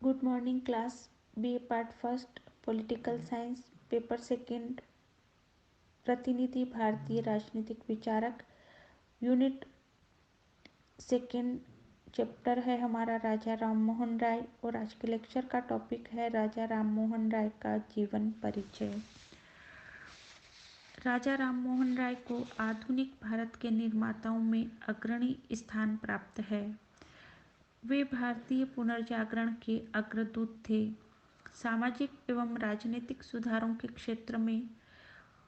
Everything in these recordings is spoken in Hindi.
Good morning class. B part first political science paper second प्रतिनिधि भारतीय राजनीतिक विचारक यूनिट सेकंड चैप्टर है हमारा राजा राम मोहन राय और आज के लेक्चर का टॉपिक है राजा राम मोहन राय का जीवन परिचय। राजा राम मोहन राय को आधुनिक भारत के निर्माताओं में अग्रणी स्थान प्राप्त है। वे भारतीय पुनर्जागरण के अग्रदूत थे। सामाजिक एवं राजनीतिक सुधारों के क्षेत्र में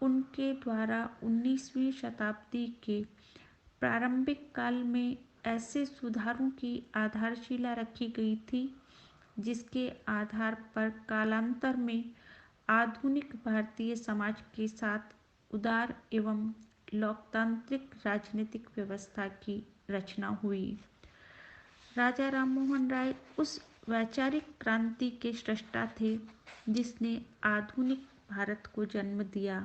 उनके द्वारा 19वीं शताब्दी के प्रारंभिक काल में ऐसे सुधारों की आधारशिला रखी गई थी जिसके आधार पर कालांतर में आधुनिक भारतीय समाज के साथ उदार एवं लोकतांत्रिक राजनीतिक व्यवस्था की रचना हुई। राजा राममोहन राय उस वैचारिक क्रांति के स्रष्टा थे जिसने आधुनिक भारत को जन्म दिया।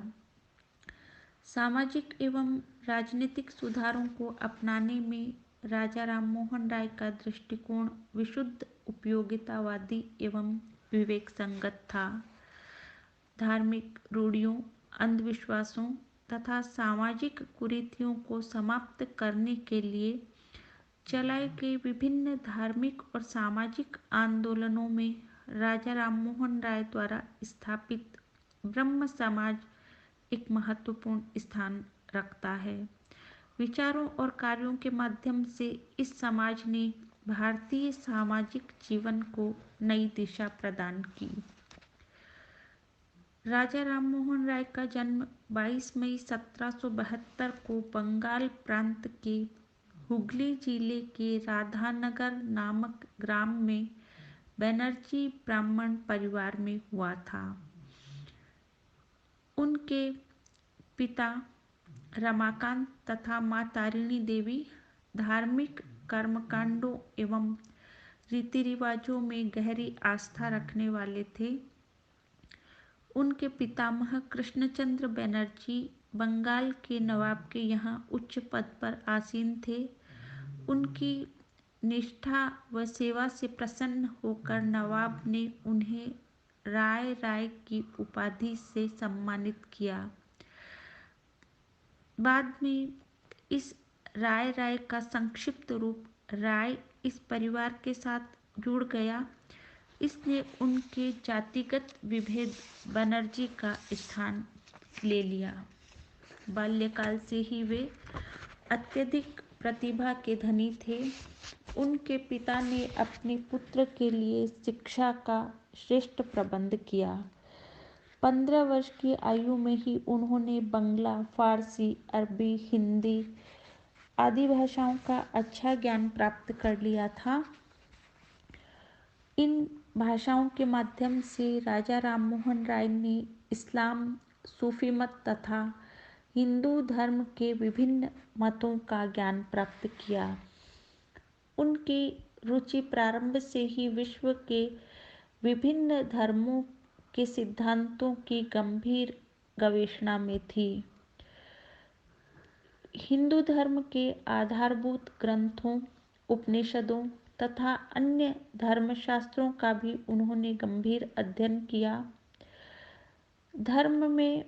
सामाजिक एवं राजनीतिक सुधारों को अपनाने में राजा राममोहन राय का दृष्टिकोण विशुद्ध उपयोगितावादी एवं विवेक संगत था। धार्मिक रूढ़ियों, अंधविश्वासों तथा सामाजिक कुरीतियों को समाप्त करने के लिए चलाए गए विभिन्न धार्मिक और सामाजिक आंदोलनों में राजा राममोहन राय द्वारा स्थापित ब्रह्म समाज एक महत्वपूर्ण स्थान रखता है। विचारों और कार्यों के माध्यम से इस समाज ने भारतीय सामाजिक जीवन को नई दिशा प्रदान की। राजा राममोहन राय का जन्म 22 मई 1772 को बंगाल प्रांत के हुगली जिले के राधानगर नामक ग्राम में बनर्जी ब्राह्मण परिवार में हुआ था। उनके पिता रमाकांत तथा मां तारिणी देवी धार्मिक कर्मकांडों एवं रीति रिवाजों में गहरी आस्था रखने वाले थे। उनके पितामह कृष्णचंद्र बनर्जी बंगाल के नवाब के यहाँ उच्च पद पर आसीन थे। उनकी निष्ठा व सेवा से प्रसन्न होकर नवाब ने उन्हें राय की उपाधि से सम्मानित किया। बाद में इस राय का संक्षिप्त रूप राय इस परिवार के साथ जुड़ गया। इसने उनके जातिगत विभेद बनर्जी का स्थान ले लिया। बाल्यकाल से ही वे अत्यधिक प्रतिभा के धनी थे। उनके पिता ने अपने पुत्र के लिए शिक्षा का श्रेष्ठ प्रबंध किया। 15 वर्ष की आयु में ही उन्होंने बंगला, फारसी, अरबी, हिंदी आदि भाषाओं का अच्छा ज्ञान प्राप्त कर लिया था। इन भाषाओं के माध्यम से राजा राममोहन राय ने इस्लाम, सूफी मत तथा हिंदू धर्म के विभिन्न मतों का ज्ञान प्राप्त किया। उनकी रुचि प्रारंभ से ही विश्व के विभिन्न धर्मों के सिद्धांतों की गंभीर गवेषणा में थी। हिंदू धर्म के आधारभूत ग्रंथों, उपनिषदों तथा अन्य धर्मशास्त्रों का भी उन्होंने गंभीर अध्ययन किया। धर्म में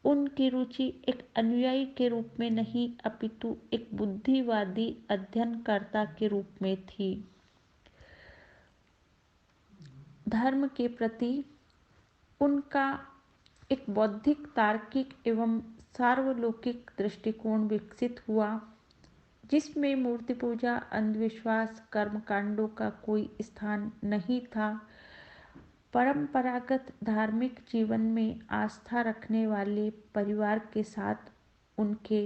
उनकी रुचि एक अनुयायी के रूप में नहीं अपितु एक बुद्धिवादी अध्ययनकर्ता के रूप में थी। धर्म के प्रति उनका एक बौद्धिक, तार्किक एवं सार्वलौकिक दृष्टिकोण विकसित हुआ जिसमें मूर्ति पूजा, अंधविश्वास, कर्मकांडों का कोई स्थान नहीं था। परंपरागत धार्मिक जीवन में आस्था रखने वाले परिवार के साथ उनके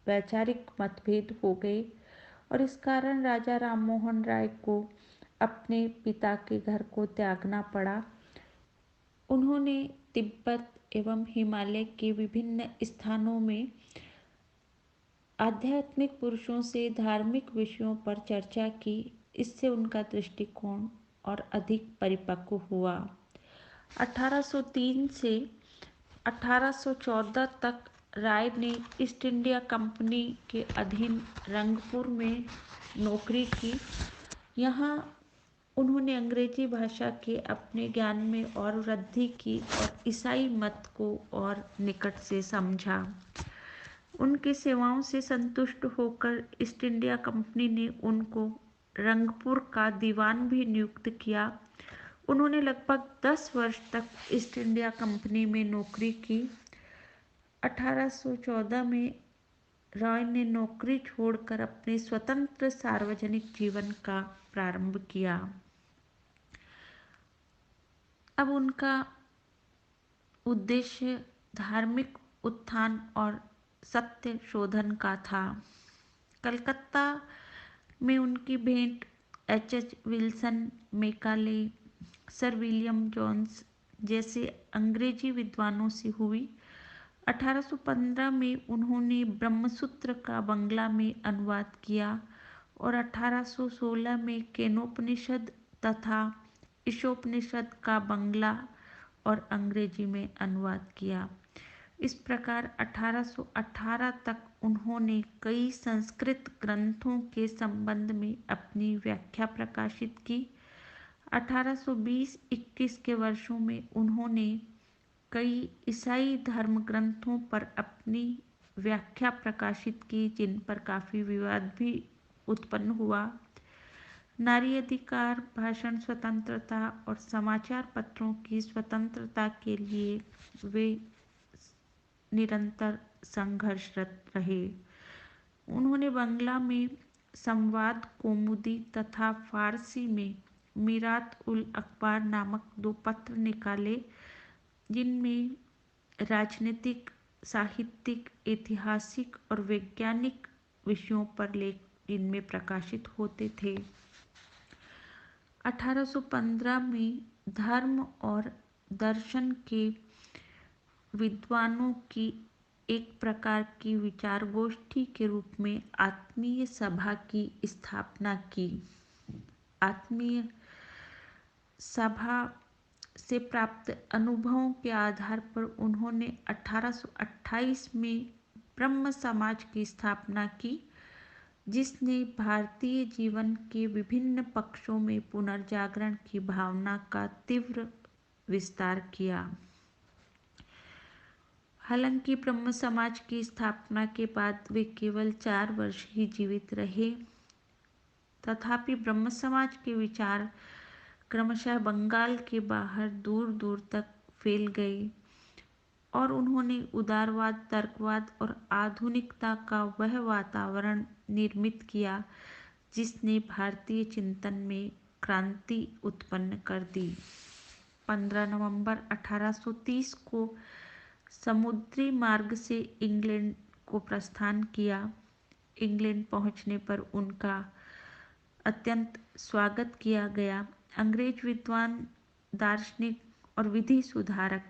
वैचारिक मतभेद हो गए और इस कारण राजा राममोहन राय को अपने पिता के घर को त्यागना पड़ा। उन्होंने तिब्बत एवं हिमालय के विभिन्न स्थानों में आध्यात्मिक पुरुषों से धार्मिक विषयों पर चर्चा की। इससे उनका दृष्टिकोण और अधिक परिपक्व हुआ। 1803 से 1814 तक राय ने ईस्ट इंडिया कंपनी के अधीन रंगपुर में नौकरी की। यहाँ उन्होंने अंग्रेजी भाषा के अपने ज्ञान में और वृद्धि की और ईसाई मत को और निकट से समझा। उनकी सेवाओं से संतुष्ट होकर ईस्ट इंडिया कंपनी ने उनको रंगपुर का दीवान भी नियुक्त किया। उन्होंने लगभग 10 वर्ष तक ईस्ट इंडिया कंपनी में नौकरी की। 1814 में रॉय ने नौकरी छोड़कर अपने स्वतंत्र सार्वजनिक जीवन का प्रारंभ किया। अब उनका उद्देश्य धार्मिक उत्थान और सत्य शोधन का था। कलकत्ता में उनकी भेंट H Wilson, Macaulay, Sir William Jones जैसे अंग्रेजी विद्वानों से हुई। 1815 में उन्होंने ब्रह्मसूत्र का बंगला में अनुवाद किया और 1816 में केनोपनिषद तथा ईशोपनिषद का बंगला और अंग्रेजी में अनुवाद किया। इस प्रकार 1818 तक उन्होंने कई संस्कृत ग्रंथों के संबंध में अपनी व्याख्या प्रकाशित की। 1820-21 के वर्षों में उन्होंने कई ईसाई धर्म ग्रंथों पर अपनी व्याख्या प्रकाशित की, जिन पर काफ़ी विवाद भी उत्पन्न हुआ। नारी अधिकार, भाषण स्वतंत्रता और समाचार पत्रों की स्वतंत्रता के लिए वे निरंतर संघर्षरत रहे। उन्होंने बंगला में संवाद कौमुदी तथा फारसी में मीरात उल अखबार नामक 2 पत्र निकाले, जिनमें राजनीतिक, साहित्यिक, ऐतिहासिक और वैज्ञानिक विषयों पर लेख इनमें प्रकाशित होते थे। 1815 में धर्म और दर्शन के विद्वानों की एक प्रकार की विचार गोष्ठी के रूप में आत्मीय सभा की स्थापना की। आत्मीय सभा से प्राप्त अनुभवों के आधार पर उन्होंने 1828 में ब्रह्म समाज की स्थापना की, जिसने भारतीय जीवन के विभिन्न पक्षों में पुनर्जागरण की भावना का तीव्र विस्तार किया। हालांकि ब्रह्म समाज की स्थापना के बाद वे केवल 4 वर्ष ही जीवित रहे, तथापि ब्रह्म समाज के विचार क्रमशः बंगाल के बाहर दूर दूर तक फैल गए और उन्होंने उदारवाद, तर्कवाद और आधुनिकता का वह वातावरण निर्मित किया जिसने भारतीय चिंतन में क्रांति उत्पन्न कर दी। 15 नवंबर 1830 को समुद्री मार्ग से इंग्लैंड को प्रस्थान किया। इंग्लैंड पहुंचने पर उनका अत्यंत स्वागत किया गया। अंग्रेज विद्वान, दार्शनिक और विधि सुधारक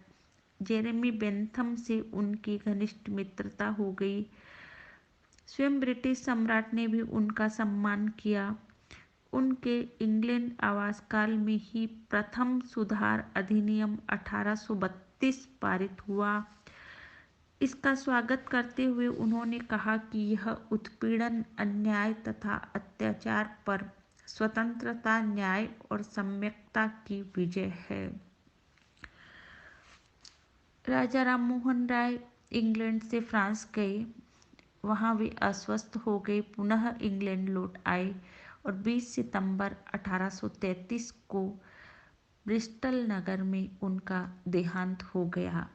जेरेमी बेंथम से उनकी घनिष्ठ मित्रता हो गई। स्वयं ब्रिटिश सम्राट ने भी उनका सम्मान किया। उनके इंग्लैंड आवास काल में ही प्रथम सुधार अधिनियम 1832 पारित हुआ। इसका स्वागत करते हुए उन्होंने कहा कि यह उत्पीड़न, अन्याय तथा अत्याचार पर स्वतंत्रता, न्याय और सम्यकता की विजय है। राजा राममोहन राय इंग्लैंड से फ्रांस गए। वहां वे अस्वस्थ हो गए, पुनः इंग्लैंड लौट आए और 20 सितंबर 1833 को ब्रिस्टल नगर में उनका देहांत हो गया।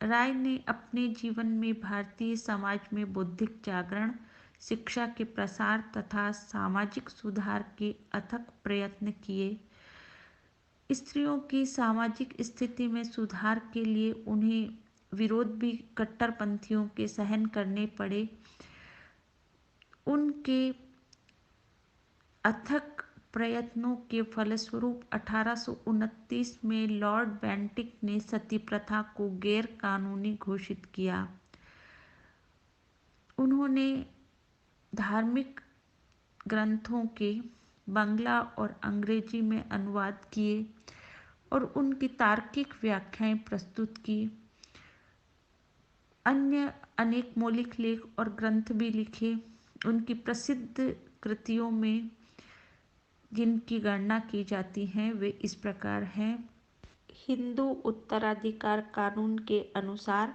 राय ने अपने जीवन में भारतीय समाज में बौद्धिक जागरण, शिक्षा के प्रसार तथा सामाजिक सुधार के अथक प्रयत्न किए। स्त्रियों की सामाजिक स्थिति में सुधार के लिए उन्हें विरोध भी कट्टरपंथियों के सहन करने पड़े। उनके अथक प्रयत्नों के फलस्वरूप 1829 में लॉर्ड बेंटिक ने सती प्रथा को गैर कानूनी घोषित किया। उन्होंने धार्मिक ग्रंथों के बंगला और अंग्रेजी में अनुवाद किए और उनकी तार्किक व्याख्याएं प्रस्तुत की। अन्य अनेक मौलिक लेख और ग्रंथ भी लिखे। उनकी प्रसिद्ध कृतियों में जिनकी गणना की जाती हैं वे इस प्रकार हैं। हिंदू उत्तराधिकार कानून के अनुसार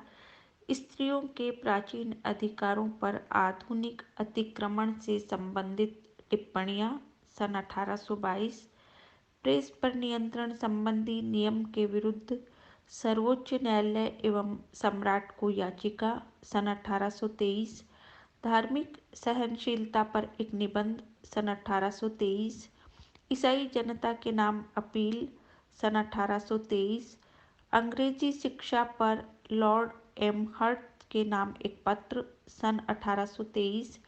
स्त्रियों के प्राचीन अधिकारों पर आधुनिक अतिक्रमण से संबंधित टिप्पणियां सन 1822, प्रेस पर नियंत्रण संबंधी नियम के विरुद्ध सर्वोच्च न्यायालय एवं सम्राट को याचिका सन 1823, धार्मिक सहनशीलता पर एक निबंध सन 1823, ईसाई जनता के नाम अपील सन 1823, अंग्रेजी शिक्षा पर लॉर्ड एमहर्ट के नाम एक पत्र सन 1823,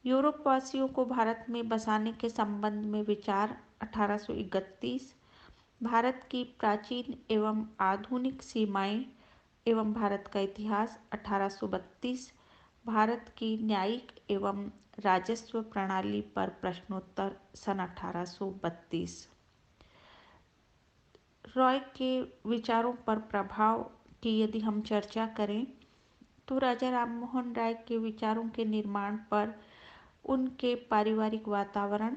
यूरोप वासियों को भारत में बसाने के संबंध में विचार 1831, भारत की प्राचीन एवं आधुनिक सीमाएं एवं भारत का इतिहास 1832, भारत की न्यायिक एवं राजस्व प्रणाली पर प्रश्नोत्तर सन 1832। रॉय के विचारों पर प्रभाव की यदि हम चर्चा करें तो राजा राममोहन राय के विचारों के निर्माण पर उनके पारिवारिक वातावरण,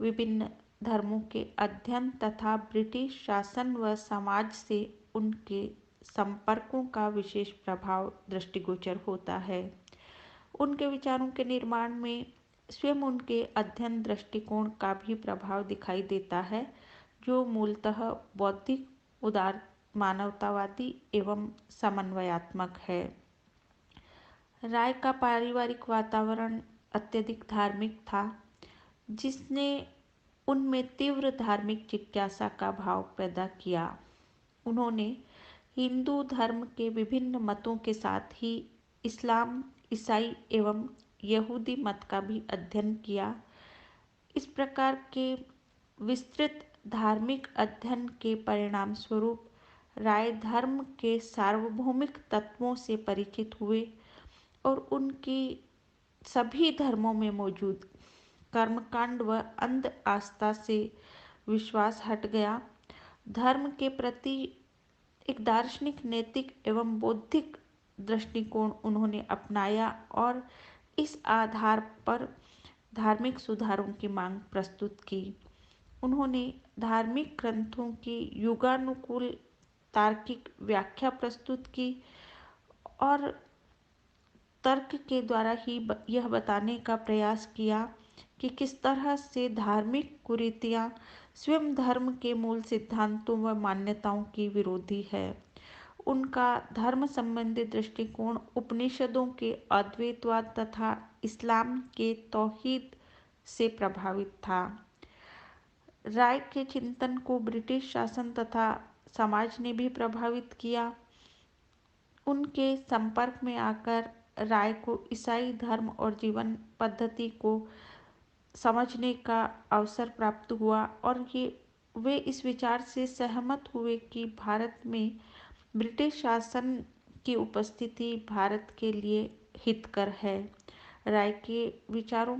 विभिन्न धर्मों के अध्ययन तथा ब्रिटिश शासन व समाज से उनके संपर्कों का विशेष प्रभाव दृष्टिगोचर होता है। उनके विचारों के निर्माण में स्वयं उनके अध्ययन दृष्टिकोण का भी प्रभाव दिखाई देता है, जो मूलतः बौद्धिक, उदार, मानवतावादी एवं समन्वयात्मक है। राय का पारिवारिक वातावरण अत्यधिक धार्मिक था, जिसने उनमें तीव्र धार्मिक जिज्ञासा का भाव पैदा किया। उन्होंने हिंदू धर्म के विभिन्न मतों के साथ ही इस्लाम, ईसाई एवं यहूदी मत का भी अध्ययन किया। इस प्रकार के विस्तृत धार्मिक अध्ययन के परिणाम स्वरूप राय धर्म के सार्वभौमिक तत्वों से परिचित हुए और उनकी सभी धर्मों में मौजूद कर्मकांड व अंध आस्था से विश्वास हट गया। धर्म के प्रति एक दार्शनिक, नैतिक एवं बौद्धिक दृष्टिकोण उन्होंने अपनाया और इस आधार पर धार्मिक सुधारों की मांग प्रस्तुत की। उन्होंने धार्मिक ग्रंथों की युगानुकूल तार्किक व्याख्या प्रस्तुत की और तर्क के द्वारा ही यह बताने का प्रयास किया कि किस तरह से धार्मिक कुरीतियाँ स्वयं धर्म के मूल सिद्धांतों व मान्यताओं की विरोधी है। उनका धर्म संबंधी दृष्टिकोण उपनिषदों के अद्वैतवाद तथा इस्लाम के तौहीद से प्रभावित था। राय के चिंतन को ब्रिटिश शासन तथा समाज ने भी प्रभावित किया। उनके संपर्क में आकर राय को ईसाई धर्म और जीवन पद्धति को समझने का अवसर प्राप्त हुआ और वे इस विचार से सहमत हुए कि भारत में ब्रिटिश शासन की उपस्थिति भारत के लिए हितकर है। राय के विचारों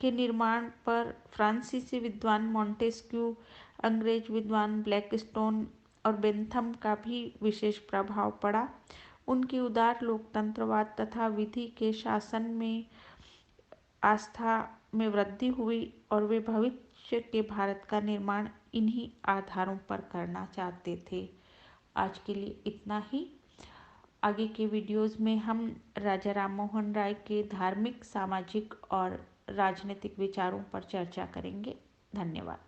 के निर्माण पर फ्रांसीसी विद्वान मॉन्टेस्क्यू, अंग्रेज विद्वान ब्लैकस्टोन और बेंथम का भी विशेष प्रभाव पड़ा। उनकी उदार लोकतंत्रवाद तथा विधि के शासन में आस्था में वृद्धि हुई और वे भविष्य के भारत का निर्माण इन्हीं आधारों पर करना चाहते थे। आज के लिए इतना ही। आगे के वीडियोज़ में हम राजा राममोहन राय के धार्मिक, सामाजिक और राजनीतिक विचारों पर चर्चा करेंगे। धन्यवाद।